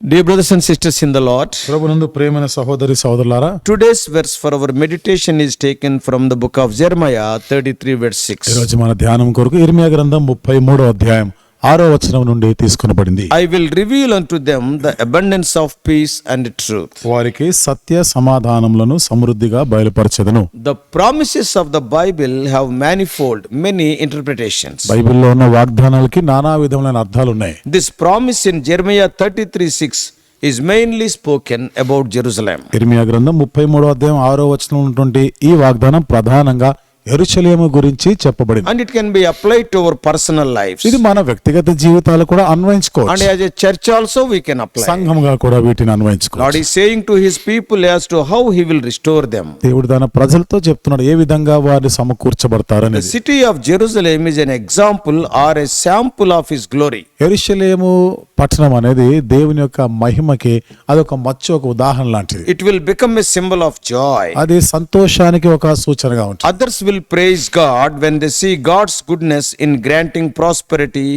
Dear brothers and sisters in the Lord, ప్రభునందు ప్రియమైన సహోదరి సహోదరులారా, today's verse for our meditation is taken from the book of Jeremiah 33 verse 6. ఈ రోజు మన ధ్యానం కొరకు ఇర్మియా గ్రంథం 33వ అధ్యాయం 6వ వచనం నుండి తీసుకొనబడింది. I will reveal unto them the abundance of peace and truth. వారికి సత్య సమాధానములను సమృద్ధిగా బయలుపరచెదను. The promises of the Bible have many interpretations. బైబిల్లో ఉన్న వాగ్దానాలకి నానా విధములైన అర్థాలు ఉన్నాయి. This promise in Jeremiah 33:6 is mainly spoken about Jerusalem. ఇర్మియా గ్రంథం 33వ అధ్యాయం 6వ వచనం ఉన్నటువంటి ఈ వాగ్దానం ప్రధానంగా యెరూషలేము గురించి చెప్పబడింది. And it can be applied to our personal lives. ఇది మన వ్యక్తిగత జీవితాలు కూడా And అన్వయించుకోవచ్చు. as a church also we can apply. సంఘంగా కూడా వీటిని అన్వయించుకోవచ్చు. Lord is saying to his people as to how he will restore them. దేవుడు తన ప్రజలతో చెప్తున్నాడు ఏ విధంగా వారు The సమకూర్చబడతారనేది. city of Jerusalem is an example or a sample of his glory. యెరూషలేము పట్టణం అనేది దేవుని యొక్క మహిమకి అదొక మచ్చు, ఒక ఉదాహరణ లాంటిది. It will become a symbol of joy. అది సంతోషానికి ఒక సూచనగా ఉంటుంది. Others will praise God when they see God's goodness in granting prosperity,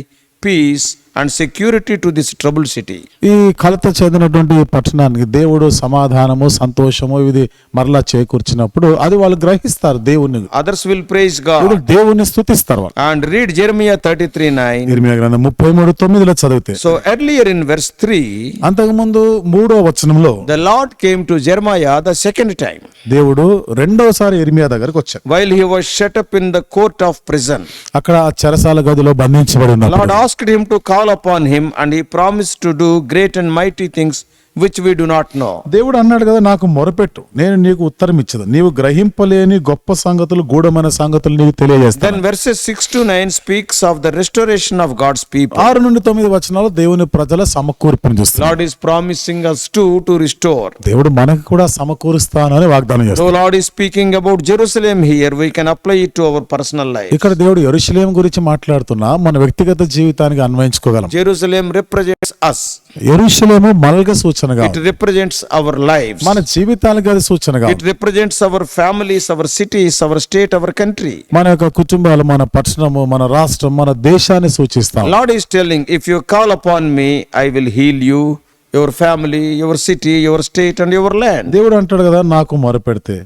peace and security to this troubled city. ఈ కలత చెందినటువంటి ఈ పట్టణానికి దేవుడు సమాధానము, సంతోషము ఇది మరలా చేకూర్చినప్పుడు అది వాళ్ళు గ్రహిస్తారు దేవుని. Others will praise God. దేవుని స్తుతిస్తారు వాళ్ళు. And read Jeremiah 33:9. ఇర్మియా గ్రంథం 33:9 చదివితే, So earlier in verse 3, అంతకుముందు 3వ వచనంలో the Lord came to Jeremiah the second time దేవుడు రెండోసారి ఇర్మియా దగ్గరకు వచ్చాడు. while he was shut up in the court of prison. అక్కడ చెరసాల గదిలో బంధించబడి The Lord ఉన్నాడు. asked him to call upon him, and he promised to do great and mighty things which we do not know. దేవుడు అన్నాడు కదా, నాకు మొరపెట్టు, నేను నీకు ఉత్తరం ఇచ్చదు, నీవు గ్రహింపలేని గొప్ప సంగతులు, గూఢమైన సంగతులు నీకు తెలియజేస్తాను. Then verses 6 to 9 speaks of the restoration of God's people. 6 నుండి 9 వచనాలు దేవుని ప్రజల సమకూర్పును చూస్తున్నాడు. Lord is promising us to restore. దేవుడు మనకు కూడా సమకూరుస్తానని వాగ్దానం So చేస్తాడు. Lord is speaking about Jerusalem here. We can apply it to our personal life. ఇక్కడ దేవుడు యెరూషలేము గురించి మాట్లాడుతున్నా మన వ్యక్తిగత జీవితానికి అన్వయించుకోగలం. Jerusalem represents us. యెరూషలేము మనల్ని సూచనగా, It represents our lives. మన జీవితాలకు అది సూచనగా, It represents our families, our cities, our state, our country. మన యొక్క కుటుంబాలు, మన పట్టణము, మన రాష్ట్రం, మన దేశాన్ని సూచిస్తాం. Lord is telling, if you call upon me, I will heal you, your family, your city, your state and your land. దేవుడు అంటాడు కదా, నాకు మొరపెడితే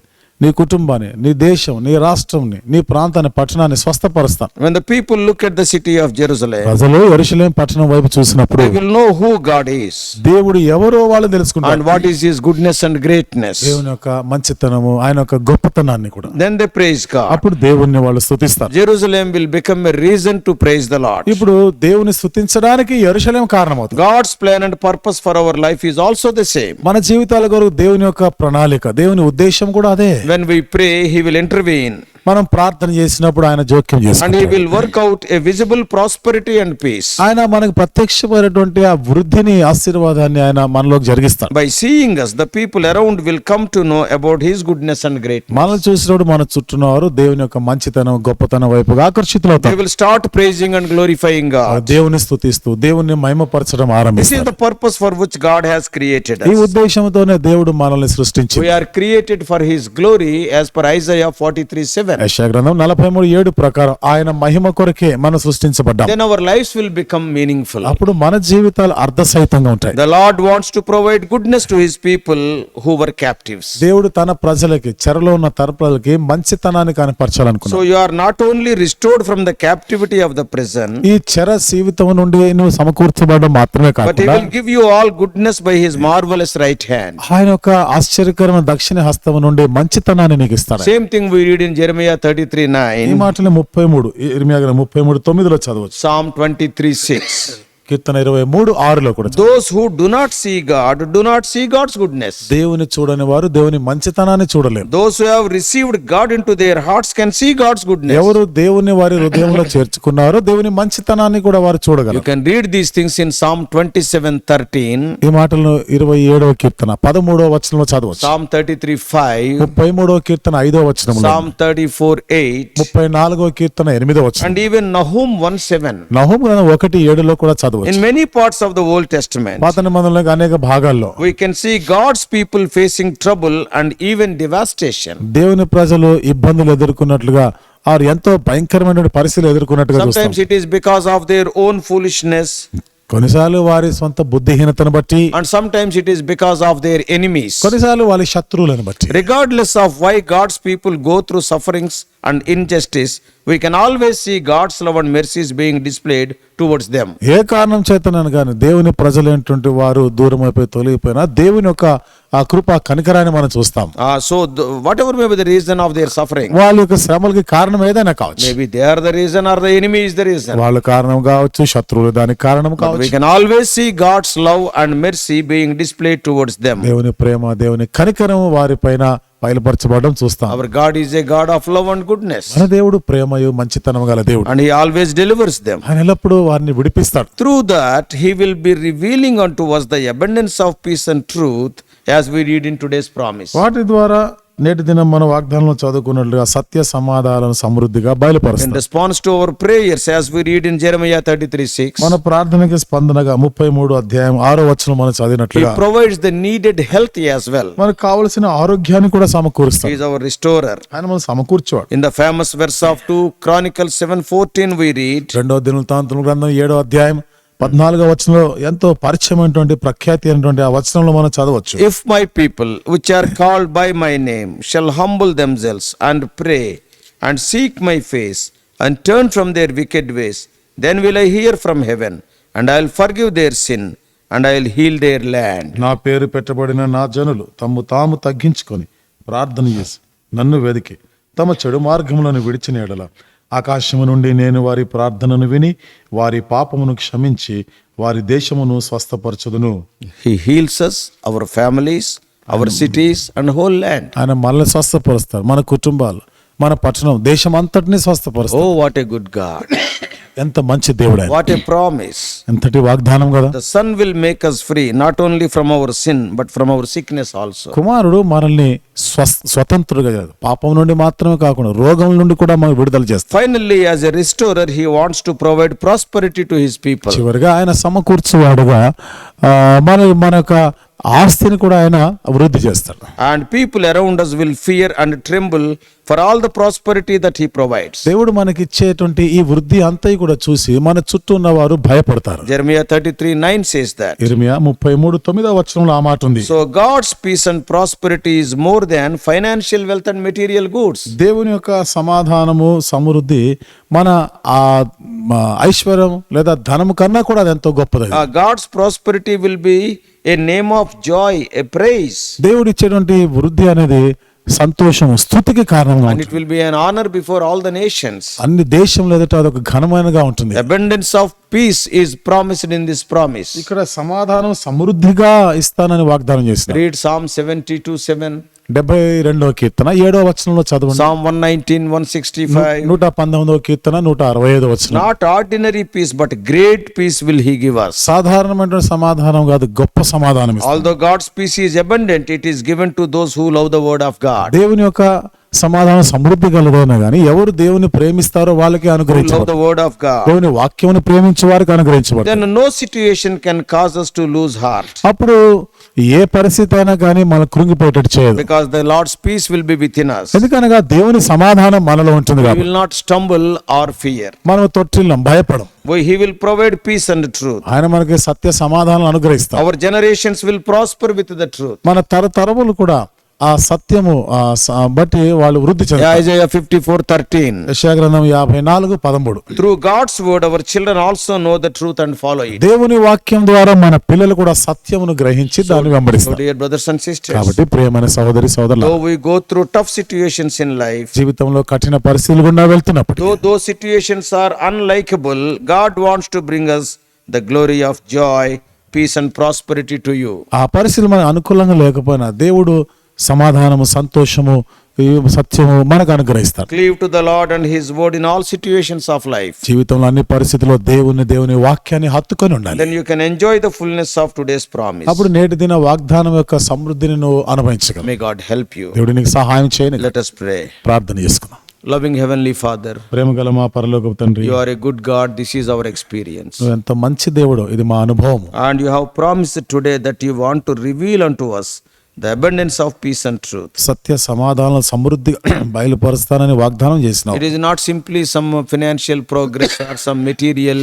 నీ కుటుంబాన్ని, నీ దేశం, నీ రాష్ట్రంని, నీ ప్రాంతాన్ని, పట్టణాన్ని స్వస్థపరుస్తాను. When the people look at the city of Jerusalem, ప్రజలు యెరూషలేము పట్టణం వైపు చూసినప్పుడు they will know who God is దేవుడు ఎవరో వాళ్ళు తెలుసుకుంటారు. and what is his goodness and greatness. దేవుని యొక్క మంచితనము, ఆయన యొక్క గొప్పతనాన్ని కూడా. Then they praise God. అప్పుడు దేవుణ్ణి వాళ్ళు స్తుతిస్తారు. Jerusalem will become a reason to praise the Lord. ఇప్పుడు దేవుని స్తుతించడానికి యెరూషలేము కారణమవుతుంది. God's plan and purpose for our life is also the same. మన జీవితాల కొరకు దేవుని యొక్క ప్రణాళిక, దేవుని ఉద్దేశం కూడా అదే. When we pray, he will intervene మనం ప్రార్థన చేసినప్పుడు ఆయన జోక్యం and he చేసుకుంటాడు. will work out a visible prosperity and peace. ఆయన మనకు ప్రత్యక్షమైనటువంటి ఆ వృద్ధిని, ఆశీర్వాదాన్ని ఆయన మనలోకి జరిగిస్తాడు. By seeing us, the people around will come to know about his goodness and greatness. మనల్ని చూసినప్పుడు మన చుట్టూనవారు దేవుని యొక్క మంచితనం, గొప్పతనం వైపుగా They ఆకర్షితులవుతారు. will start praising and glorifying God. దేవుని స్తుతిస్తూ దేవుని మహిమపరచడం This is ఆరంభిస్తారు. the purpose for which God has created ఈ us. ఉద్దేశంతోనే దేవుడు మనల్ని సృష్టించి We are created for his glory as per Isaiah 43:7. యెషయా గ్రంథం 43:7 ప్రకారం ఆయన మహిమ కొరకే మనం సృష్టించబడ్డాం. Then our lives will become meaningful. అప్పుడు మన జీవితాలు అర్థసహితంగా ఉంటాయి. The Lord wants to provide goodness to his people who were captives. దేవుడు తన ప్రజలకి, చెరలో ఉన్న తన ప్రజలకి మంచితనాన్ని కనపరచాలనుకున్నాడు. So you are not only restored from the captivity of the prison, ఈ చెర జీవితం నుండి నువ్వు సమకూర్చబడడం మాత్రమే but he కాకుండా will give you all goodness by his marvelous right hand. ఆయన యొక్క ఆశ్చర్యకరమైన దక్షిణ హస్తం నుండి మంచితనాన్ని నీకు ఇస్తాడు. Same thing we read in Jeremiah ఈ 33:9, మాటలు 33 ఇర్మియా గ్రంథం 33:9 చదవచ్చు. Psalm 23:6. కీర్తన 23:6 కూడా చదవచ్చు. Those who do not see God do not see God's goodness. దేవుని చూడని వారు దేవుని మంచితనాన్ని చూడలేరు. Those who have received God into their hearts can see God's goodness. ఎవరు దేవుని వారి హృదయంలో చేర్చుకున్నారో దేవుని మంచితనాన్ని కూడా వారు You చూడగలరు. can read these things in Psalm 27:13, ఈ మాటలను 27వ కీర్తన 13వ వచనంలో చదవచ్చు. Psalm 33:5, 33వ కీర్తన 5వ వచనంలో, Psalm 34:8, 34వ కీర్తన 8వ వచనం, and even Nahum 1:7. నహూము గ్రంథం 1:7 కూడా చదవచ్చు. In many parts of the Old Testament, పాత నిబంధనలో అనేక భాగాల్లో we can see God's people facing trouble and even devastation. దేవుని ప్రజలు ఇబ్బందులు ఎదుర్కొన్నట్లుగా వారు ఎంతో భయంకరమైన పరిస్థితులు ఎదుర్కొన్నట్టుగా Sometimes చూస్తాం. it is because of their own foolishness. కొన్నిసార్లు వారి సొంత బుద్ధిహీనతను బట్టి, and sometimes it is because of their enemies. కొన్నిసార్లు వాళ్ళ శత్రువులను బట్టి. Regardless of why God's people go through sufferings and injustice, we can always see God's love and mercies being displayed towards them. ఏ కారణం చేతనని కానీ దేవుని ప్రజలైనటువంటి వారు దూరం అయిపోయి తొలగిపోయినా దేవుని యొక్క ఆ కృప కనికరాన్ని మనం చూస్తాం. So whatever may be the reason of their suffering, వాళ్ళ యొక్క శ్రమలకి కారణం ఏదైనా కావచ్చు. maybe they are the reason or the enemy is the reason. వాళ్ళ కారణం కావచ్చు, శత్రువులు దానికి కారణం But కావచ్చు. we can always see God's love and mercy being displayed towards them. దేవుని ప్రేమ, దేవుని కనికరం వారి పైన బయలుపరచబడడం చూస్తాం. Our God is a God of love and goodness, మన దేవుడు ప్రేమయు మంచితనం గల దేవుడు. and He always delivers them. ఆయన ఎల్లప్పుడూ వారిని విడిపిస్తాడు. Through that, He will be revealing unto us the abundance of peace and truth, as we read in today's promise. వాటి ద్వారా నేటి దినం మన వాగ్దానంలో చదువుకున్నట్లుగా సత్య సమాధానాలను సమృద్ధిగా In బయలుపరుస్తాడు. response to our prayers, as we read in Jeremiah 33:6, మన ప్రార్థనకి స్పందనగా 33 అధ్యాయం 6వ వచనం మనం He చదివినట్లుగా provides the needed health as well. మనకు కావలసిన ఆరోగ్యాన్ని కూడా He సమకూరుస్తాడు. is our restorer. ఆయన మనం సమకూర్చేవాడు. In the famous verse of 2 Chronicles 7:14, we read, 2వ దినవృత్తాంతముల గ్రంథం 7వ అధ్యాయం 14వ వచనంలో ఎంతో పరిచయమైనటువంటి ప్రఖ్యాతి అయినటువంటి ఆ వచనంలో మనం చదవచ్చు. If my people, which are called by my name, shall humble themselves and pray and seek my face and turn from their wicked ways, then will I hear from heaven, and I will forgive their sin, and I will heal their land. నా పేరు పెట్టబడిన నా జనులు తమ్ము తాము తగ్గించుకొని ప్రార్థన చేసి నన్ను వెదికి తమ చెడు మార్గములను విడిచిన ఎడల ఆకాశము నుండి నేను వారి ప్రార్థనను విని వారి పాపమును క్షమించి వారి దేశమును స్వస్థపరచుదును. He heals us, our families, our cities, and whole land. ఆయన మనల్ని స్వస్థపరుస్తాడు, మన కుటుంబాలు, మన పట్టణం, దేశం అంతటిని స్వస్థపరుస్తాడు. Oh, what a good God. ఎంత మంచి దేవుడు ఆయన. What a promise. ఎంతటి వాగ్దానం కదా. The Son will make us free, not only from our sin, but from our sickness also. కుమారుడు మనల్ని స్వతంత్రుడుగా చేస్తాడు. పాపం నుండి మాత్రమే కాకుండా రోగం నుండి కూడా మనం విడుదల చేస్తాడు. Finally, as a restorer, He wants to provide prosperity to His people. చివరిగా ఆయన సమకూర్చేవాడుగా మన యొక్క ఆస్తిని కూడా ఆయన అభివృద్ధి చేస్తాడు. And people around us will fear and tremble for all the prosperity that He provides. దేవుడు మనకి ఇచ్చేటువంటి ఈ వృద్ధి అంతా కూడా చూసి మన చుట్టూ ఉన్న వారు భయపడతారు. Jeremiah 33:9 says that. ఇర్మియా 33:9వ వచనంలో ఆ మాట ఉంది. So God's peace and prosperity is more than financial wealth and material goods. దేవుని యొక్క సమాధానము సమృద్ధి మన ఆ ఐశ్వర్యం లేదా ధనము కన్నా కూడా అది ఎంతో గొప్పది. God's prosperity will be a name of joy, a praise. దేవుడు ఇచ్చేటువంటి వృద్ధి అనేది సంతోషం, స్తుతికి కారణంగా And it will be an honor before all the nations. అన్ని దేశంలో ఎదుట అదొక ఘనమైనగా ఉంటుంది. Abundance of peace is promised in this promise. ఇక్కడ సమాధానం సమృద్ధిగా ఇస్తానని వాగ్దానం చేశారు. Read Psalm 72:7, 72వ కీర్తన 7వ వచనంలో చదవండి. Psalm 119, 165. 119వ కీర్తన 165వ వచనం. Not ordinary peace, but great peace will He give us. సాధారణమైన సమాధానం కాదు, గొప్ప సమాధానం ఇస్తాడు. Although God's peace is abundant, it is given to those who love the word of God. దేవుని యొక్క సమాధానం సమృద్ధి కలదైనా గానీ ఎవరు దేవుని ప్రేమిస్తారో వాళ్ళకి Who love అనుగ్రహించబడతారు. the word of God. దేవుని వాక్యమును ప్రేమించే వారికి అనుగ్రహించబడతారు. Then no situation can cause us to lose heart, అప్పుడు ఏ పరిస్థితి అయినా కానీ మనం కృంగిపోయేటట్టు చేయదు. because the Lord's peace will be within us. ఎందుకనగా దేవుని సమాధానం మనలో ఉంటుంది We కాబట్టి will not stumble or fear. మనం తొట్టిల్లం, భయపడం. He will provide peace and truth. ఆయన మనకి సత్య సమాధానం అనుగ్రహిస్తాడు. Our generations will prosper with the truth. మన తరతరములు కూడా ఆ సత్యము బట్టి వాళ్ళు వృద్ధి చెందుతారు. Isaiah 54:13. యెషయా గ్రంథం 54:13. Through God's word, our children also know the truth and follow it. దేవుని వాక్యం ద్వారా మన పిల్లలు కూడా సత్యమును గ్రహించి దాన్ని So, వెంబడిస్తారు. dear brothers and sisters, కాబట్టి ప్రియమైన సహోదరి సోదరులు, though we go through tough situations in life, జీవితంలో కఠిన పరిస్థితులు గుండా వెళ్తున్నప్పుడు, though those situations are unlikable, God wants to bring us the glory of joy, peace and prosperity to you. ఆ పరిస్థితులు మనకు అనుకూలంగా లేకపోయినా దేవుడు సమాధానము, సంతోషము, ఈ సత్యము మనకు అనుగ్రహిస్తారు. Cleave to the Lord and His word in all situations of life. జీవితంలో అన్ని పరిస్థితుల్లో దేవుని వాక్యాన్ని హత్తుకొని ఉండాలి. Then you can enjoy the fullness of today's promise. అప్పుడు నేటి దిన వాగ్దానం యొక్క సమృద్ధిని నువ్వు అనుభవించగలవు. May God help you. దేవుడు నీకు సహాయం చేయని. Let us pray. ప్రార్థన చేసుకుందాం. Loving Heavenly Father, ప్రేమగల మా పరలోకపు తండ్రి, you are a good God. This is our experience. నువ్వు ఎంత మంచి దేవుడో, ఇది మా అనుభవం. And you have promised today that you want to reveal unto us the abundance of peace and truth. సత్య సమాధానం సమృద్ధిగా బయలుపరుస్తానని వాగ్దానం చేసినావు. It is not simply some financial progress or some material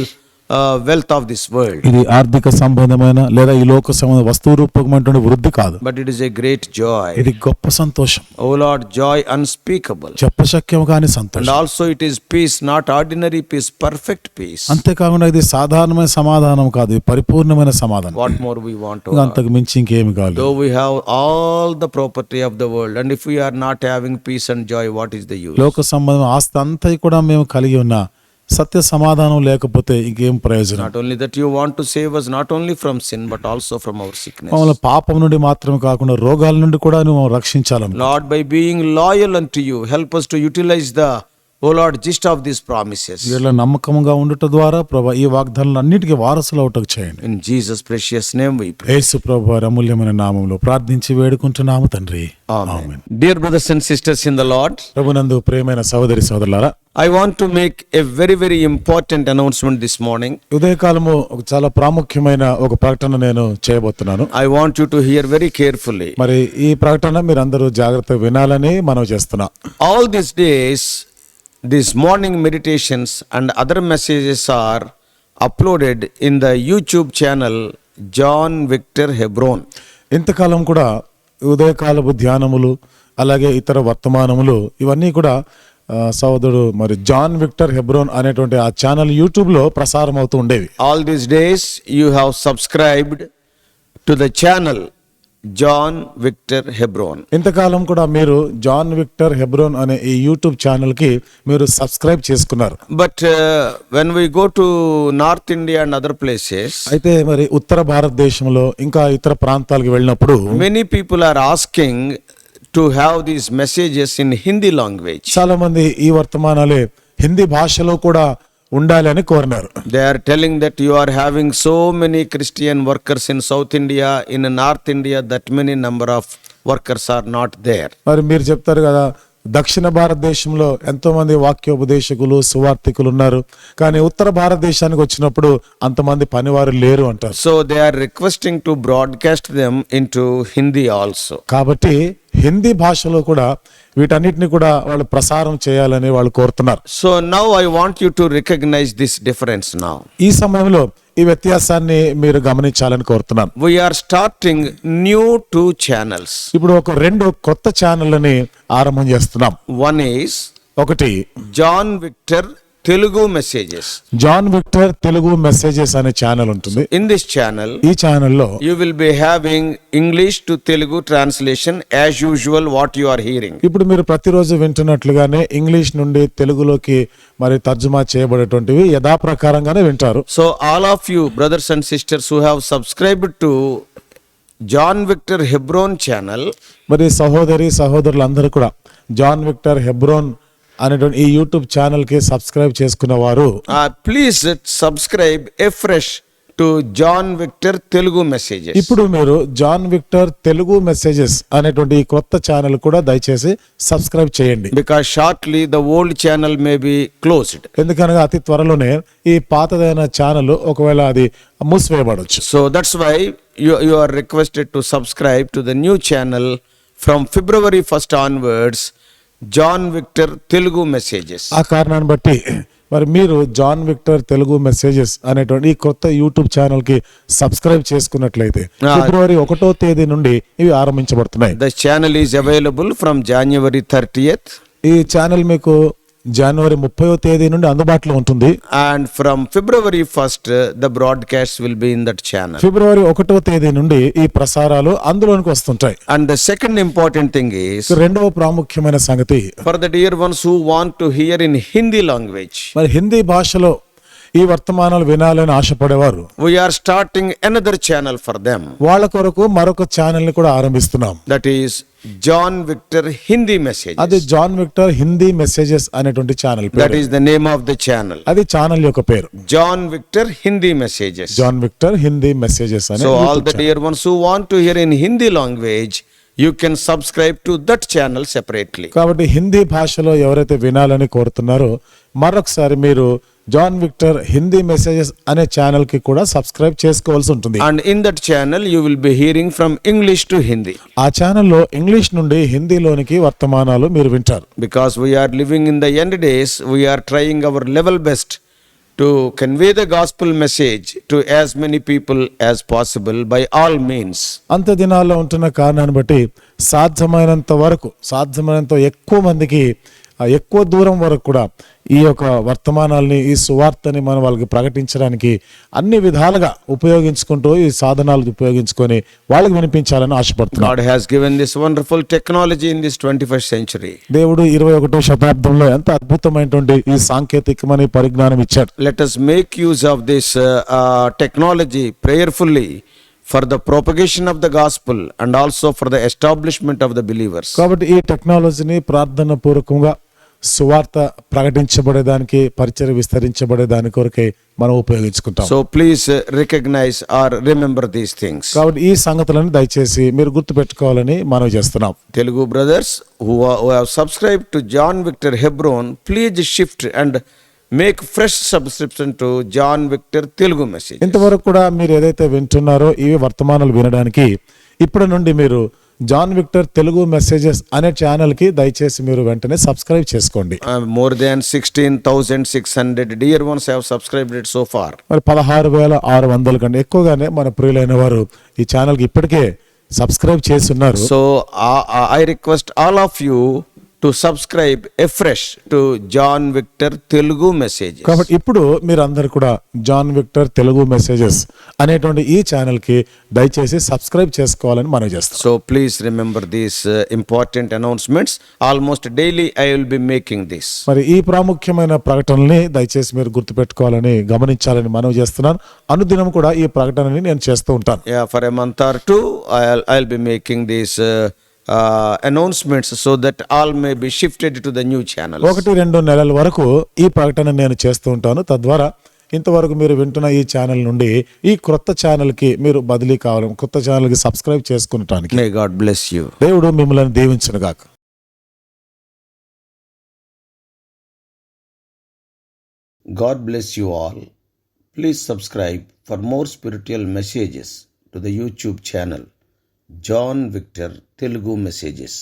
wealth of this world, ఇది ఆర్థిక సంబంధమైన లేదా ఈ లోక సంబంధ వస్తు రూపకమైనటువంటి వృద్ధి కాదు. but it is a great joy. ఇది గొప్ప సంతోషం, O Lord, joy unspeakable. చెప్పశక్యం కాని And సంతోషం. also it is peace, not ordinary peace, perfect peace. అంతేకాకుండా ఇది సాధారణమైన సమాధానం కాదు, ఇది పరిపూర్ణమైన సమాధానం. What more we want to ఇంకా have? అంతకు మించి ఇంకేమి కాదు. Though we have all the property of the world, and if we are not having peace and joy, what is the use? లోక సంబంధం ఆస్తి అంతా కూడా మేము కలిగి ఉన్నా సత్య సమాధానం లేకపోతే ఇంకేం ప్రయోజనం? Not only that, you want to save us not only from sin, but also from our sickness. మమ్మల్ని పాపం నుండి మాత్రమే కాకుండా రోగాల నుండి కూడా నువ్వు రక్షించాలను. Lord, by being loyal unto you, help us to utilize the, O Lord, gist of these promises. వీళ్ళ నమ్మకంగా ఉండుట ద్వారా ప్రభా ఈ వాగ్దానాలు అన్నిటికీ వారసులు అవుటకు చేయండి. In Jesus' precious name we pray. యేసు ప్రభు అమూల్యమైన నామములో ప్రార్థించి వేడుకుంటున్నాము తండ్రి. Amen. Dear brothers and sisters in the Lord, ప్రభునందు ప్రియమైన సహోదరి సహోదరులారా, I want to make a very, very important announcement this morning. ఉదయకాలము ఒక చాలా ప్రాముఖ్యమైన ఒక ప్రకటన నేను చేయబోతున్నాను. I want you to hear very carefully. మరి ఈ ప్రకటన మీరందరూ జాగ్రత్తగా వినాలని మనవి చేస్తున్నా. All these days, these morning meditations and other messages are uploaded in the YouTube channel John Victor Hebron. ఇంతకాలం కూడా ఉదయకాలపు ధ్యానములు అలాగే ఇతర వర్తమానములు ఇవన్నీ కూడా సహోదరుడు మరి జాన్ విక్టర్ హెబ్రోన్ అనేటువంటి ఆ ఛానల్ యూట్యూబ్ లో ప్రసారం అవుతూ ఉండేవి. All these days you have subscribed to the channel John Victor Hebron. ఇంతకాలం కూడా మీరు జాన్ విక్టర్ హెబ్రోన్ అనే ఈ యూట్యూబ్ ఛానల్ కి మీరు సబ్స్క్రైబ్ చేసుకున్నారు. But when we go to North India and other places, అయితే మరి ఉత్తర భారతదేశంలో ఇంకా ఇతర ప్రాంతాలకు వెళ్ళినప్పుడు many people are asking to have these messages in Hindi language. చాలా మంది ఈ వర్తమానాలే హిందీ భాషలో కూడా ఉండాలి అని కోరినారు. They are telling that you are having so many Christian workers in South India, in North India, that many number of workers are not there. మరి మీరు చెప్తారు కదా, దక్షిణ భారతదేశంలో ఎంతో మంది వాక్యోపదేశకులు సువార్థికులు ఉన్నారు, కానీ ఉత్తర భారతదేశానికి వచ్చినప్పుడు అంతమంది పనివారు లేరు అంటారు. So they are requesting to broadcast them into Hindi also. కాబట్టి హిందీ భాషలో కూడా వీటన్నిటిని కూడా వాళ్ళు ప్రసారం చేయాలని వాళ్ళు కోరుతున్నారు. So now I want you to recognize this difference now. ఈ సమయంలో ఈ వ్యత్యాసాన్ని మీరు గమనించాలని కోరుతున్నాను. We are starting new 2 channels. ఇప్పుడు ఒక 2 కొత్త ఛానళ్ళని ఆరంభం చేస్తున్నాం. One is ఒకటి John Victor Telugu Messages. John Victor Telugu messages అనే ఛానల్ ఉంటుంది. In this channel, ఈ ఛానల్లో you will be having English to Telugu translation as usual what you are hearing. ఇప్పుడు మీరు ప్రతిరోజు వింటున్నట్లుగానే ఇంగ్లీష్ నుండి తెలుగులోకి మరి తర్జుమా చేయబడేటువంటివి యథాప్రకారంగానే వింటారు. So all of you brothers and sisters who have subscribed to John Victor Hebron channel, మరి సహోదరులందరూ కూడా జాన్ విక్టర్ హెబ్రోన్ అనేటువంటి ఈ యూట్యూబ్ ఛానల్ కి సబ్స్క్రైబ్ చేసుకున్న వారు please subscribe afresh to John Victor Telugu Messages. ఇప్పుడు మీరు జాన్ విక్టర్ తెలుగు మెసేజెస్ అనేటువంటి ఈ కొత్త ఛానల్ కూడా దయచేసి సబ్స్క్రైబ్ చేయండి. Because shortly the old channel may be closed. ఎందుకనగా అతి త్వరలోనే ఈ పాతదైన ఛానల్ ఒకవేళ అది మూసివేయబడవచ్చు. So that's why you are requested to subscribe to the new channel from February 1st onwards, John Victor Telugu Messages. ఆ కారణాన్ని బట్టి మరి మీరు జాన్ విక్టర్ తెలుగు మెసేజెస్ అనేటువంటి ఈ కొత్త యూట్యూబ్ ఛానల్ కి సబ్స్క్రైబ్ చేసుకున్నట్లయితే ఫిబ్రవరి 1వ తేదీ నుండి ఇవి ఆరంభించబడుతున్నాయి. The channel is available from January 30th. ఈ ఛానల్ మీకు జనవరి 30వ తేదీ నుండి అందుబాటులో ఉంటుంది. And from February 1st, the broadcasts will be in that channel. ఫిబ్రవరి 1వ తేదీ నుండి ఈ ప్రసారాలు అందులోనికి వస్తుంటాయి. And the second important thing is, రెండవ ప్రాముఖ్యమైన సంగతి, for the dear ones who want to hear in Hindi language, మరి హిందీ భాషలో ఈ వర్తమానాలు వినాలని ఆశపడేవారు we are starting another channel for them. వాళ్ళ కొరకు మరొక ఛానల్ ని కూడా ఆరంభిస్తున్నాం. That is John Victor Hindi Messages. అది జాన్ విక్టర్ హిందీ మెసేజెస్ అనేటువంటి ఛానల్ That పేరు. is the name of the channel. అది ఛానల్ యొక్క పేరు, John Victor Hindi Messages. John Victor Hindi messages అనే So all YouTube the dear ones who want to hear in Hindi language, you can subscribe to that channel separately. కాబట్టి హిందీ భాషలో ఎవరైతే వినాలని కోరుతున్నారో మరొకసారి మీరు జాన్ విక్టర్ హిందీ మెసేజెస్ అనే ఛానల్ కి కూడా సబ్స్క్రైబ్ చేసుకోవాల్సి ఉంటుంది. And in that channel you will be hearing from English to Hindi. ఆ ఛానల్లో ఇంగ్లీష్ నుండి హిందీలోనికి వర్తమానాలు మీరు వింటారు. Because we are living in the end days, we are trying our level best to convey the gospel message to as many people as possible by all means. అంత్య దినాల్లో ఉంటున్న కారణాన్ని బట్టి సాధ్యమైనంత ఎక్కువ మందికి ఎక్కువ దూరం వరకు కూడా ఈ యొక్క వర్తమానాల్ని, ఈ సువార్తని మనం వాళ్ళకి ప్రకటించడానికి అన్ని విధాలుగా ఉపయోగించుకుంటూ ఈ సాధనాలు ఉపయోగించుకొని వాళ్ళకి వినిపించాలని ఆశపడుతున్నాం. God has given this wonderful technology in this 21st century. దేవుడు 21వ శతాబ్దంలో ఎంత అద్భుతమైనటువంటి ఈ సాంకేతికమైన పరిజ్ఞానం ఇచ్చాడు. Let us make use of this technology prayerfully for the propagation of the gospel and also for the establishment of the believers. కాబట్టి ఈ టెక్నాలజీని ప్రార్థన పూర్వకంగా సువార్త ప్రకటించబడేదానికి, పరిచర్య విస్తరించబడేదాని కొరకే మనం ఉపయోగించుకుంటాం. So please recognize or remember these things. కాబట్టి ఈ సంగతులను దయచేసి మీరు గుర్తుపెట్టుకోవాలని మనం చేస్తున్నాం. Telugu brothers who have subscribed to John Victor Hebron, please shift and make fresh subscription to John Victor Telugu message. ఇంతవరకు కూడా మీరు ఏదైతే వింటున్నారో ఈ వర్తమానాలు వినడానికి ఇప్పటి నుండి మీరు జాన్ విక్టర్ తెలుగు మెసేజెస్ అనే ఛానల్ కి దయచేసి మీరు వెంటనే సబ్స్క్రైబ్ చేసుకోండి. More than 16,600 dear ones have subscribed it so far. మరి 16,600 కంటే ఎక్కువగానే మన ప్రియులైన వారు ఈ ఛానల్ కి ఇప్పటికే సబ్స్క్రైబ్ చేసి ఉన్నారు. So I request all of you to subscribe afresh to John Victor Telugu messages. కాబట్టి ఇప్పుడు మీరు అందరు కూడా జాన్ విక్టర్ తెలుగు మెసేజెస్ అనేటువంటి ఈ ఛానల్ కి దయచేసి సబ్స్క్రైబ్ చేసుకోవాలని మనం చేస్తాం. So please remember these important announcements. Almost daily I will be making this. మరి ఈ ప్రాముఖ్యమైన ప్రకటనల్ని దయచేసి మీరు గుర్తుపెట్టుకోవాలని, గమనించాలని మనం చేస్తున్నాను. అనుదినం కూడా ఈ ప్రకటనని నేను చేస్తూ ఉంటాను. Yeah, for a month or two I'll be making these announcements so that all may be shifted to the new channels. 1-2 నెలల వరకు ఈ ప్రకటన నేను చేస్తూ ఉంటాను. తద్వారా ఇంతవరకు మీరు వింటున్న ఈ ఛానల్ నుండి ఈ క్రొత్త ఛానల్ కి మీరు బదిలీ కావాలి, కొత్త ఛానల్ కి subscribe చేసుకునటానికి. May God bless you. దేవుడు మిమ్మల్ని దీవించును గాక. God bless you all. Please subscribe for more spiritual messages to the YouTube channel John Victor Telugu Messages.